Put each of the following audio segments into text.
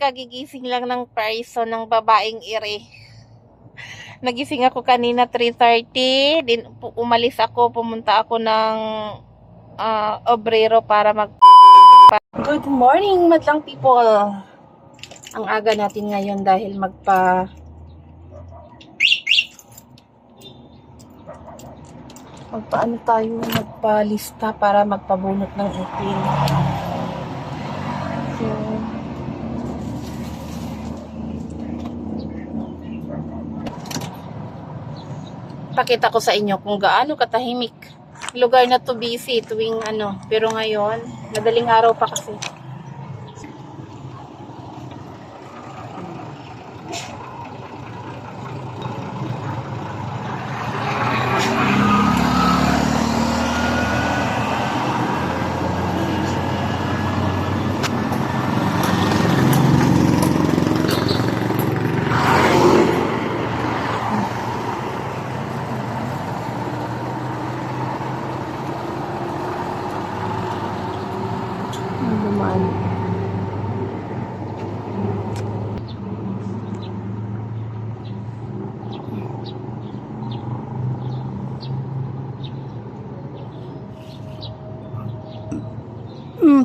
kagigising lang ng person ng babaeng ire. Nagising ako kanina 3:30, din umalis ako, pumunta ako ng obrero para Good morning, madlang people. Ang aga natin ngayon dahil magpalista para magpabunot ng ipin. So, pakita ko sa inyo kung gaano katahimik lugar na to busy tuwing pero ngayon madaling araw pa kasi.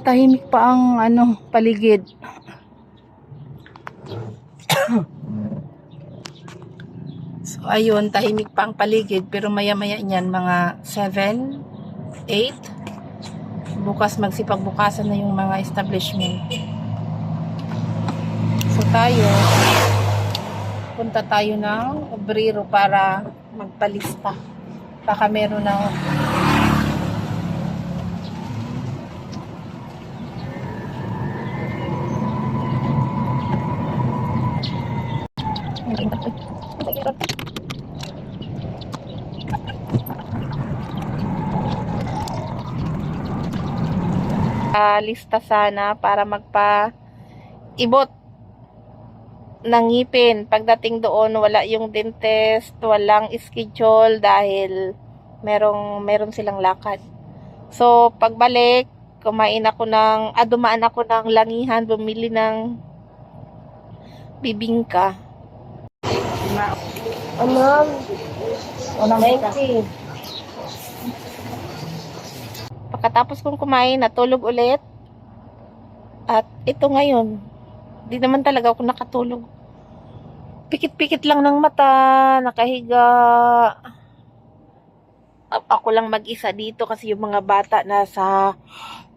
Tahimik pa ang paligid. So ayun, tahimik pa ang paligid pero maya-maya niyan mga 7, 8 bukas magsipagbukasan na yung mga establishment. So punta tayo ng obrero para magpalista. Baka meron ng lista sana para magpa-ibot ng ngipin. Pagdating doon, wala yung dentist, walang schedule dahil meron silang lakad. So, pagbalik, dumaan ako ng Langihan, bumili ng bibingka. Pagkatapos kong kumain, natulog ulit. At ito ngayon, di naman talaga ako nakatulog. Pikit-pikit lang ng mata, nakahiga. Ako lang mag-isa dito kasi yung mga bata nasa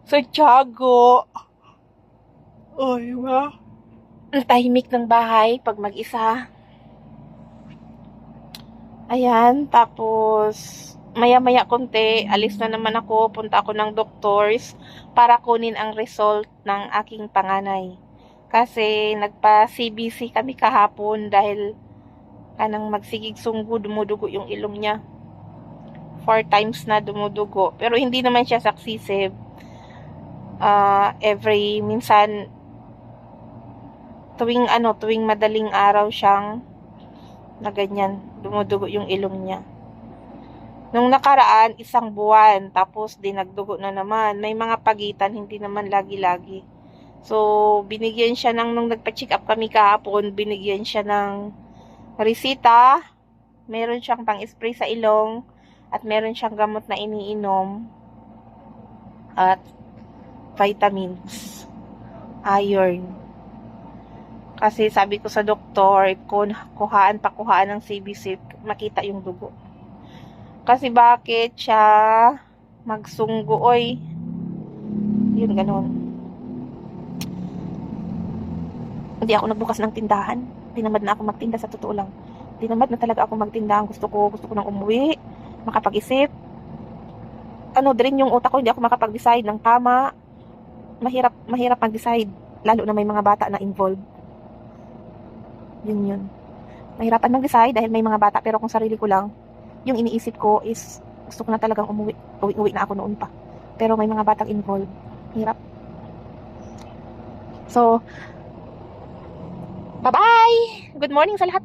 Tiago. Ay, ba? Ang tahimik ng bahay pag mag-isa. Ayan, tapos maya-maya konti, alis na naman ako, punta ako ng doctors para kunin ang result ng aking panganay. Kasi nagpa-CBC kami kahapon dahil kanang magsigig sunggo, dumudugo yung ilong niya. 4 times na dumudugo. Pero hindi naman siya successive. Minsan tuwing madaling araw siyang na ganyan, dumudugo yung ilong niya. Nung nakaraan, 1 buwan, tapos dinagdugo na naman. May mga pagitan, hindi naman lagi-lagi. So, binigyan siya nung nagpa-check up kami kahapon, binigyan siya ng resita, meron siyang pang-spray sa ilong, at meron siyang gamot na iniinom, at vitamins, iron. Kasi sabi ko sa doktor, kuhaan ng CBC, makita yung dugo. Kasi bakit siya magsungguoy? Yun, ganun. Hindi ako nagbukas ng tindahan. Tinamad na ako magtinda, sa totoo lang. Tinamad na talaga ako magtinda. Gusto ko nang umuwi, makapag-isip. Din yung utak ko, hindi ako makapag-decide ng tama. Mahirap mag-decide. Lalo na may mga bata na involved. Yun. Mahirapan mag-decide dahil may mga bata, pero kung sarili ko lang, yung iniisip ko is gusto ko na talagang umuwi. Uwi na ako noon pa. Pero may mga batang involved. Hirap. So, bye-bye! Good morning sa lahat.